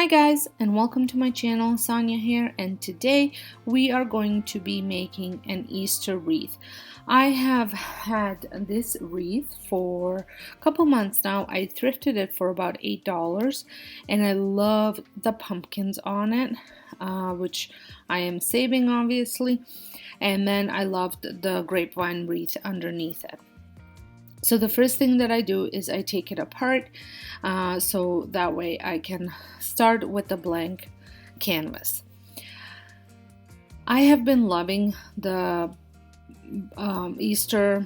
Hi guys, and welcome to my channel. Sonja here, and today we are going to be making an Easter wreath. I have had this wreath for a couple months now. I thrifted it for about $8 and I love the pumpkins on it, which I am saving obviously, and then I loved the grapevine wreath underneath it. So the first thing that I do is I take it apart so that way I can start with the blank canvas. I have been loving the Easter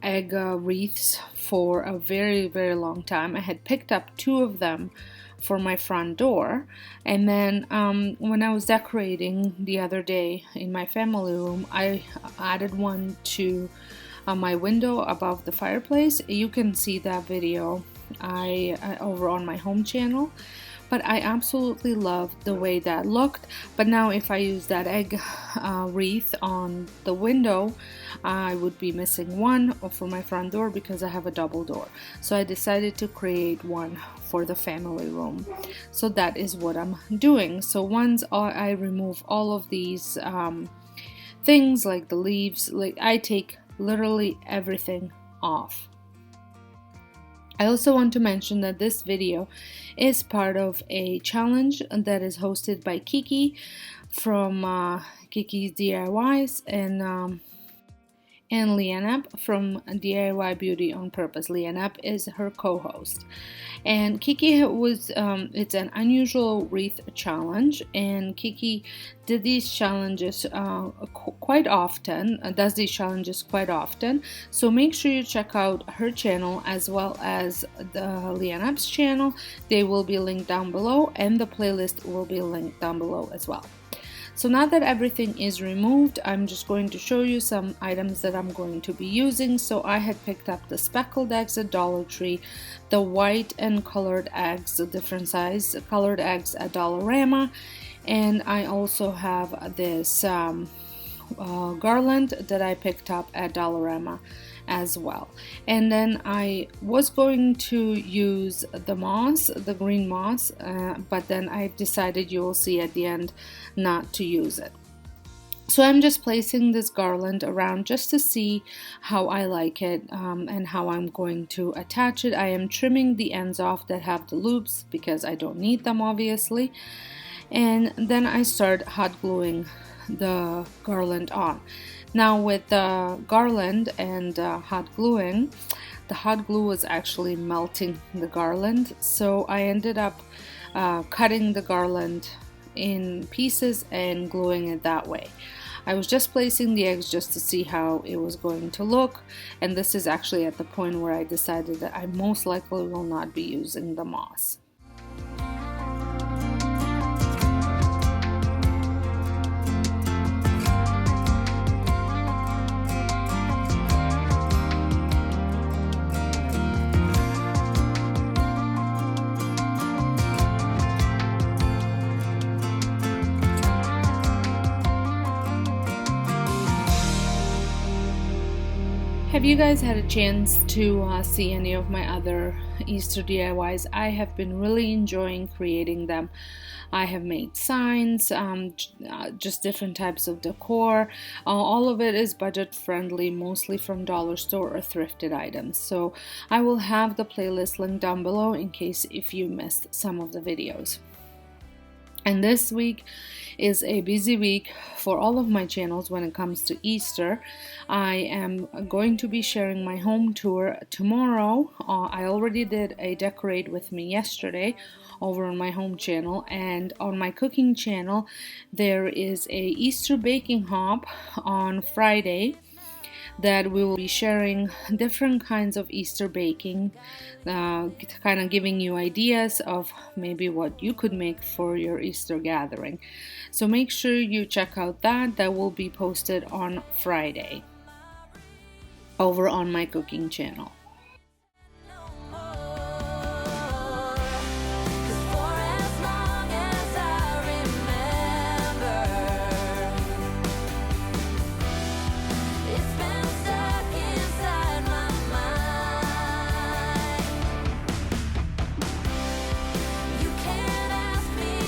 egg wreaths for a very long time. I had picked up 2 of them for my front door, and then when I was decorating the other day in my family room, I added one to my window above the fireplace. You can see that video over on my home channel, but I absolutely love the way that looked. But now if I use that egg wreath on the window, I would be missing one for my front door because I have a double door. So I decided to create one for the family room. So that is what I'm doing. So once I remove all of these things like the leaves, like I take literally everything off. I also want to mention that this video is part of a challenge that is hosted by Kiki from Kiki's DIYs and Lianup from DIY Beauty on Purpose. Lianup is her co-host. And Kiki was, it's an unusual wreath challenge, and Kiki did these challenges quite often, does these challenges quite often. So make sure you check out her channel as well as the Lianup's channel. They will be linked down below, and the playlist will be linked down below as well. So now that everything is removed, I'm just going to show you some items that I'm going to be using. So I had picked up the speckled eggs at Dollar Tree, the white and colored eggs, a different size, colored eggs at Dollarama, and I also have this garland that I picked up at Dollarama as well. And then I was going to use the moss, the green moss, but then I decided, you will see at the end, not to use it. So I'm just placing this garland around just to see how I like it and how I'm going to attach it. I am trimming the ends off that have the loops because I don't need them obviously, and then I start hot gluing the garland on. Now with the garland and hot gluing, the hot glue was actually melting the garland, so I ended up cutting the garland in pieces and gluing it that way. I was just placing the eggs just to see how it was going to look, and this is actually at the point where I decided that I most likely will not be using the moss. Have you guys had a chance to see any of my other Easter DIYs? I have been really enjoying creating them. I have made signs, just different types of decor. All of it is budget friendly, mostly from dollar store or thrifted items. So I will have the playlist linked down below in case if you missed some of the videos. And this week is a busy week for all of my channels when it comes to Easter. I am going to be sharing my home tour tomorrow. I already did a decorate with me yesterday over on my home channel, and on my cooking channel there is a Easter baking hop on Friday that we will be sharing different kinds of Easter baking, kind of giving you ideas of maybe what you could make for your Easter gathering. So make sure you check out that. That will be posted on Friday over on my cooking channel. You can't ask me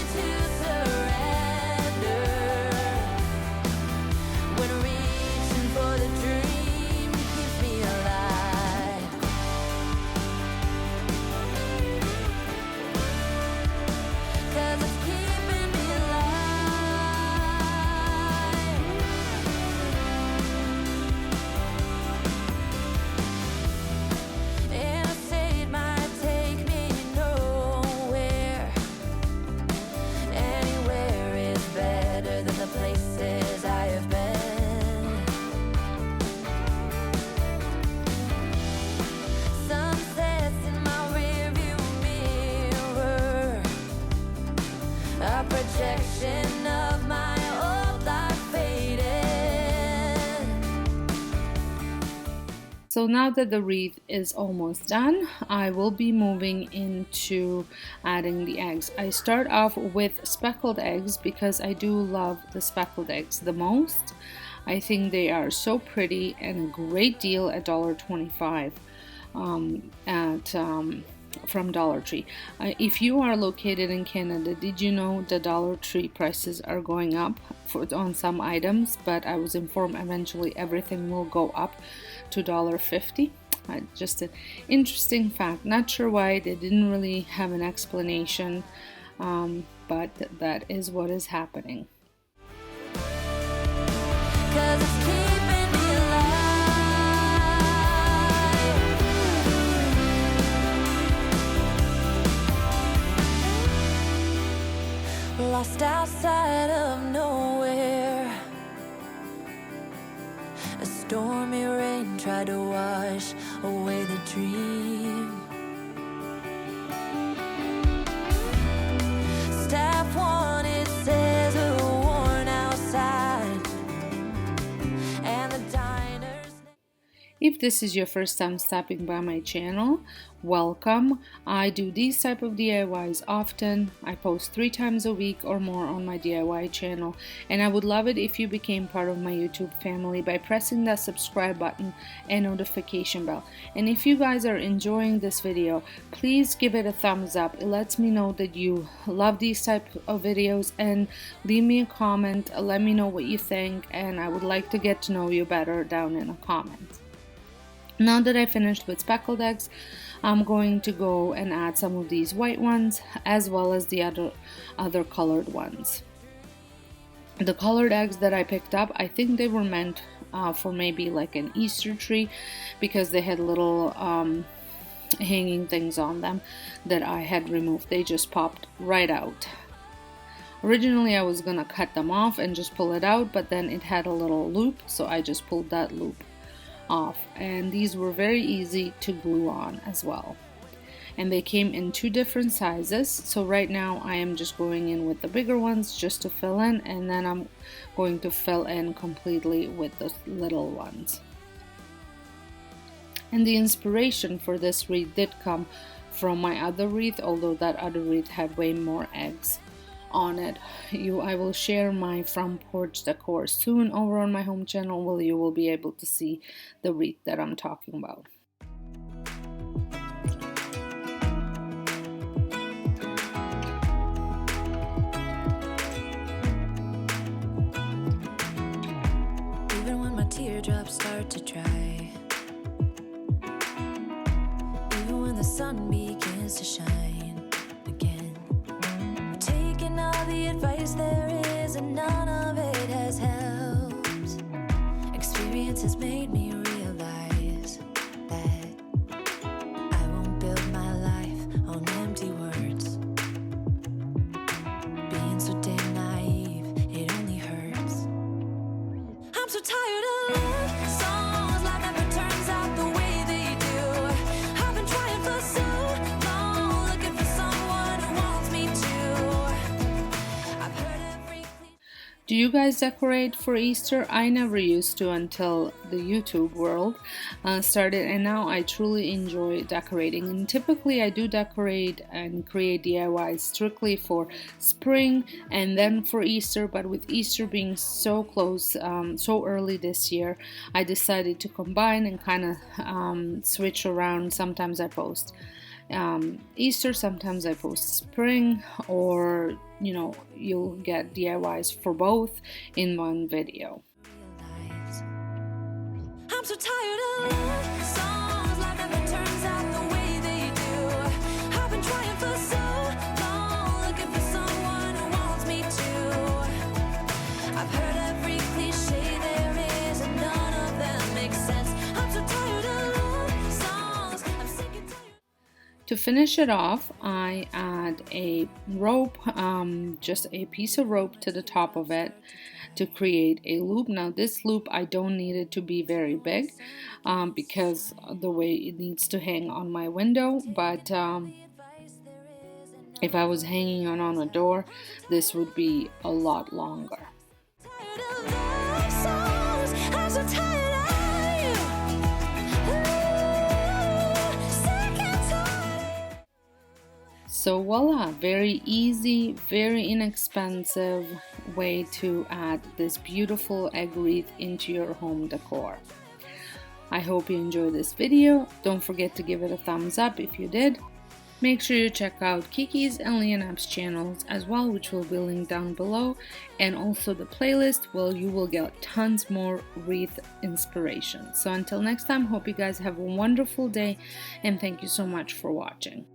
So now that the wreath is almost done, I will be moving into adding the eggs. I start off with speckled eggs because I do love the speckled eggs the most. I think they are so pretty and a great deal at $1.25 from Dollar Tree. If you are located in Canada, did you know the Dollar Tree prices are going up on some items? But I was informed eventually everything will go up to $1.50. Just an interesting fact. Not sure why, they didn't really have an explanation, but that is what is happening. Lost outside of nowhere, a stormy rain tried to wash away the dream. Staff wanted scissors worn outside, and the diners. If this is your first time stopping by my channel, welcome. I do these type of DIYs often. I post 3 times a week or more on my DIY channel, and I would love it if you became part of my YouTube family by pressing that subscribe button and notification bell. And if you guys are enjoying this video, please give it a thumbs up. It lets me know that you love these type of videos, and leave me a comment. Let me know what you think, and I would like to get to know you better down in the comments. Now that I finished with speckled eggs, I'm going to go and add some of these white ones as well as the other colored ones. The colored eggs that I picked up, I think they were meant for maybe like an Easter tree, because they had little hanging things on them that I had removed. They just popped right out. Originally I was gonna cut them off and just pull it out, but then it had a little loop, so I just pulled that loop off. And these were very easy to glue on as well, and they came in 2 different sizes. So right now I am just going in with the bigger ones just to fill in, and then I'm going to fill in completely with the little ones. And the inspiration for this wreath did come from my other wreath, although that other wreath had way more eggs on it. I will share my front porch decor soon over on my home channel, where you will be able to see the wreath that I'm talking about. Even when my teardrops start to dry, even when the sun begins to shine again, taking all the advice there is and none of it has helped. Experience has made me realize that I won't build my life on empty words. Being so damn naive, it only hurts. I'm so tired of love songs, life never turns out the way they do. I've been trying for so long, looking for someone who wants me to. I've heard every Do you guys decorate for Easter? I never used to until the YouTube world started, and now I truly enjoy decorating. And typically I do decorate and create DIYs strictly for spring and then for Easter, but with Easter being so close, so early this year, I decided to combine and kind of switch around. Sometimes I post Easter, sometimes I post spring, or you'll get DIYs for both in one video. realize. I'm so tired of love songs, life never turns out the way they do. I've been trying for so long, looking for someone who wants me to. I've heard every cliche there is, and none of them makes sense. I'm so tired of love songs. I'm sick and tired. To finish it off, I add a rope, just a piece of rope to the top of it to create a loop. Now this loop, I don't need it to be very big because the way it needs to hang on my window, but if I was hanging on a door, this would be a lot longer. Tired of love songs. I'm so tired of you. So voila, very easy, very inexpensive way to add this beautiful egg wreath into your home decor. I hope you enjoyed this video. Don't forget to give it a thumbs up if you did. Make sure you check out Kiki's and Lianup's channels as well, which will be linked down below, and also the playlist where you will get tons more wreath inspiration. So until next time, hope you guys have a wonderful day, and thank you so much for watching.